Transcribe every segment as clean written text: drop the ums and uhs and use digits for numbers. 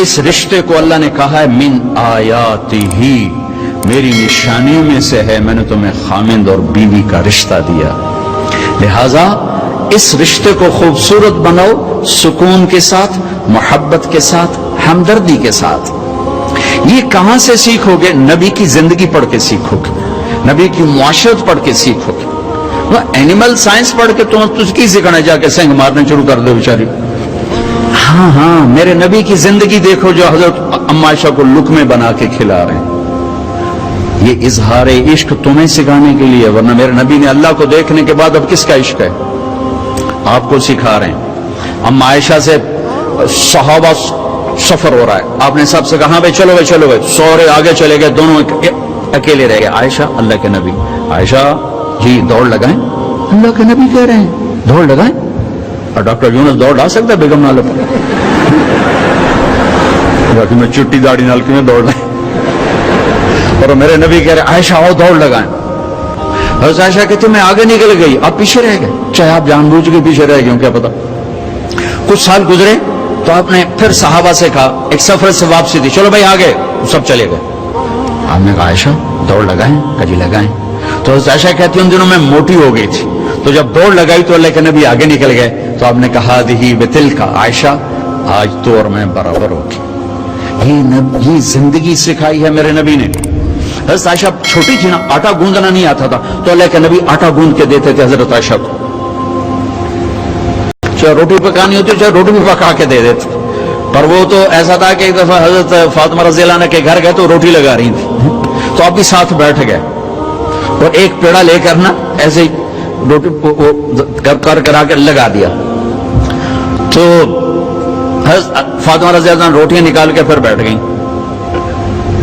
اس رشتے کو اللہ نے کہا ہے من آیاتہی، میری نشانیوں میں سے ہے، میں نے تمہیں خامند اور بیوی کا رشتہ دیا، لہذا اس رشتے کو خوبصورت بناؤ، سکون کے ساتھ، محبت کے ساتھ، ہمدردی کے ساتھ۔ یہ کہاں سے سیکھو گے؟ نبی کی زندگی پڑھ کے سیکھو گے، نبی کی معاشرت پڑھ کے سیکھو گے۔ وہ اینیمل سائنس پڑھ کے تم تجھ کی سکھانا جا کے سنگ مارنے شروع کر دو بیچاری۔ ہاں میرے نبی کی زندگی دیکھو جو حضرت اما عائشہ کو لقمے بنا کے کھلا رہے ہیں، یہ اظہار عشق تمہیں سکھانے کے لیے، ورنہ میرے نبی نے اللہ کو دیکھنے کے بعد اب کس کا عشق ہے؟ آپ کو سکھا رہے ہیں۔ اما عائشہ سے صحابہ سفر ہو رہا ہے، آپ نے سب سے کہا بھائی چلو بھائی چلو بھائی، سورے آگے چلے گئے، دونوں اکیلے رہ گئے۔ عائشہ اللہ کے نبی، عائشہ جی دوڑ لگائیں، اللہ کے نبی کہہ رہے ہیں دوڑ لگائیں، اور ڈاکٹر یونس دوڑ ڈال سکتا ہے بیگم نالے پر؟ باقی میں چٹی داڑھی نال میں دوڑ لائیں، اور میرے نبی کہہ رہے عائشہ آؤ دوڑ لگائیں۔ حضرت عائشہ کہتے میں آگے نکل گئی، آپ پیچھے رہ گئے، چاہے آپ جان بوجھ کے پیچھے رہ گئے کیا پتا۔ کچھ سال گزرے تو آپ نے پھر صحابہ سے کہا، ایک سفر سے واپسی تھی، چلو بھائی آگے، سب چلے گئے۔ آپ نے کہا عائشہ دوڑ لگائیں، کجی لگائیں۔ تو حضرت عائشہ کہتی ان دنوں میں موٹی ہو گئی تھی، تو جب دوڑ لگائی تو اللہ کے نبی آگے نکل گئے، تو آپ نے کہا دہی بتل کا عائشہ آج تو اور میں برابر ہوگی۔ یہ زندگی سکھائی ہے میرے نبی نے۔ حضرت عائشہ چھوٹی تھی نا، آٹا گوندنا نہیں آتا تھا، تو اللہ کے نبی آٹا گوند کے دیتے تھے حضرت عائشہ کو، چاہے روٹی پکانی ہوتی چاہے روٹی بھی پکا کے دے دیتے۔ پر وہ تو ایسا تھا کہ ایک دفعہ حضرت فاطمہ رضی اللہ عنہ کے گھر گئے تو روٹی لگا رہی تھی، تو آپ بھی ساتھ بیٹھ گئے، اور ایک پیڑا لے کر نا ایسے ہی روٹی کر کرا کے لگا دیا۔ تو فاطمہ رضی اللہ عنہ روٹیاں نکال کے پھر بیٹھ گئیں۔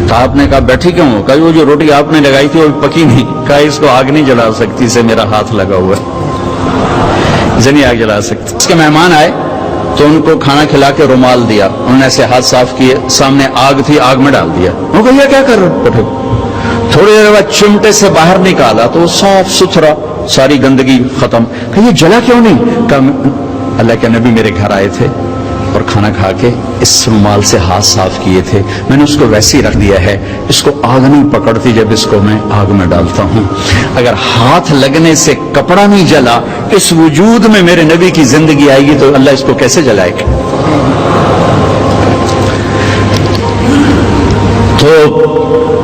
تو آپ نے کہا بیٹھی کیوں ہو؟ کہا وہ جو روٹی آپ نے لگائی تھی وہ پکی نہیں، کہا اس کو آگ نہیں جلا سکتی، سے میرا ہاتھ لگا ہوا ہے، اسے نہیں آگ جلا سکتی۔ اس کے مہمان آئے تو ان کو کھانا کھلا کے رومال دیا، انہوں نے ایسے ہاتھ صاف کیے، سامنے آگ تھی آگ میں ڈال دیا۔ وہ کہا یہ کیا کر رہے ہو؟ تھوڑی دیر بعد چمٹے سے باہر نکالا تو صاف ستھرا، ساری گندگی ختم۔ کہ یہ جلا کیوں نہیں؟ کہ اللہ کے نبی میرے گھر آئے تھے اور کھانا کھا کے اس رومال سے ہاتھ صاف کیے تھے، میں نے اس کو ویسے ہی رکھ دیا ہے، اس کو آگ نہیں پکڑتی جب اس کو میں آگ میں ڈالتا ہوں۔ اگر ہاتھ لگنے سے کپڑا نہیں جلا، اس وجود میں میرے نبی کی زندگی آئے گی تو اللہ اس کو کیسے جلائے گا؟ تو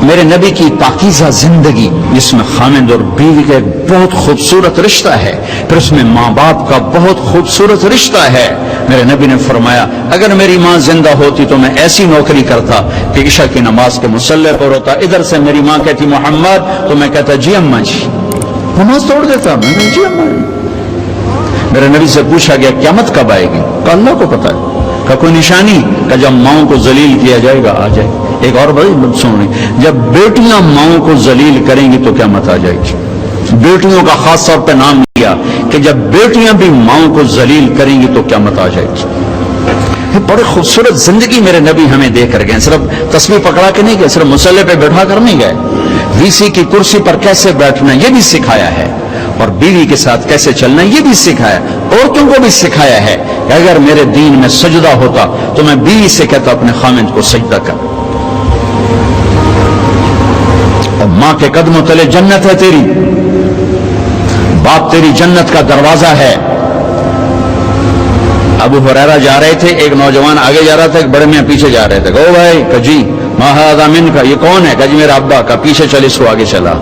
میرے نبی کی پاکیزہ زندگی جس میں خامند اور بیوی کا ایک بہت خوبصورت رشتہ ہے، پھر اس میں ماں باپ کا بہت خوبصورت رشتہ ہے۔ میرے نبی نے فرمایا اگر میری ماں زندہ ہوتی تو میں ایسی نوکری کرتا کہ عشاء کی نماز کے مصلی پر ہوتا، ادھر سے میری ماں کہتی محمد تو میں کہتا جی اماں جی، نماز توڑ دیتا، میں نے جی اماں جی۔ میرے نبی سے پوچھا گیا قیامت کب آئے گی؟ کہ اللہ کو پتا ہے۔ کہ کوئی نشانی؟ کہ جب ماؤں کو ذلیل کیا جائے گا آ جائے۔ ایک اور بڑی سن رہی، جب بیٹیاں ماؤں کو ذلیل کریں گی تو قیامت آ جائے گی۔ بیٹیوں کا خاص طور پہ نام لیا کہ جب بیٹیاں بھی ماؤں کو ذلیل کریں گی تو قیامت آ جائے گی۔ یہ بڑے خوبصورت زندگی میرے نبی ہمیں دے کر گئے، صرف تسبیح پکڑا کے نہیں گئے، صرف مصلی پہ بیٹھا کر نہیں گئے، وی سی کی کرسی پر کیسے بیٹھنا یہ بھی سکھایا ہے، اور بیوی کے ساتھ کیسے چلنا یہ بھی سکھایا، عورتوں کو بھی سکھایا ہے کہ اگر میرے دین میں سجدہ ہوتا تو میں بیوی سے کہتا اپنے خامند کو سجدہ کر، اور ماں کے قدموں تلے جنت ہے تیری، باپ تیری جنت کا دروازہ ہے۔ ابو ہریرہ جا رہے تھے، ایک نوجوان آگے جا رہا تھا، ایک بڑے میاں پیچھے جا رہے تھے، کہ او بھائی، کہ جی ما ھذا منک، یہ کون ہے؟ کہ جی میرا ابا۔ کا پیچھے چل، اس کو آگے چلا،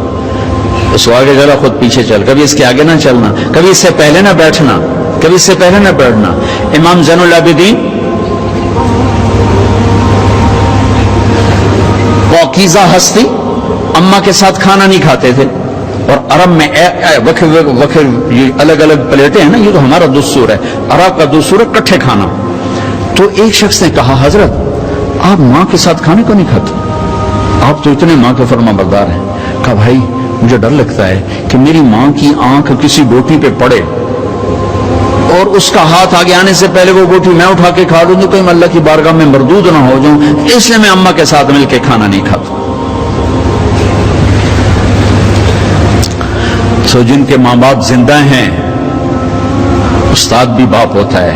اس کو آگے چلا، خود پیچھے چل، کبھی اس کے آگے نہ چلنا، کبھی اس سے پہلے نہ بیٹھنا، کبھی اس سے پہلے نہ بیٹھنا۔ امام زین العابدین پاکیزہ ہستی، اماں کے ساتھ کھانا نہیں کھاتے تھے، اور عرب میں وکر یہ الگ الگ پلیٹیں ہیں نا، یہ تو ہمارا دستور ہے، عرب کا دستور ہے کٹھے کھانا۔ تو ایک شخص نے کہا حضرت آپ ماں کے ساتھ کھانے کو نہیں کھاتے، آپ تو اتنے ماں کے فرما بردار ہیں۔ کہا بھائی مجھے ڈر لگتا ہے کہ میری ماں کی آنکھ کسی بوٹی پہ پڑے اور اس کا ہاتھ آگے آنے سے پہلے وہ بوٹی میں اٹھا کے کھا لوں، کہیں میں اللہ کی بارگاہ میں مردود نہ ہو جاؤں، اس لیے میں اماں کے ساتھ مل کے کھانا نہیں کھاتا۔ تو جن کے ماں باپ زندہ ہیں، استاد بھی باپ ہوتا ہے،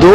2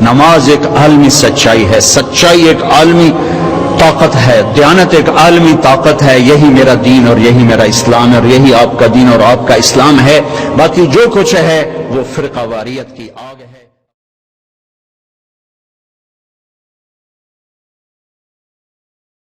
نماز ایک عالمی سچائی ہے، سچائی ایک عالمی طاقت ہے، دیانت ایک عالمی طاقت ہے۔ یہی میرا دین اور یہی میرا اسلام ہے، اور یہی آپ کا دین اور آپ کا اسلام ہے۔ باقی جو کچھ ہے وہ فرقہ واریت کی آگ ہے۔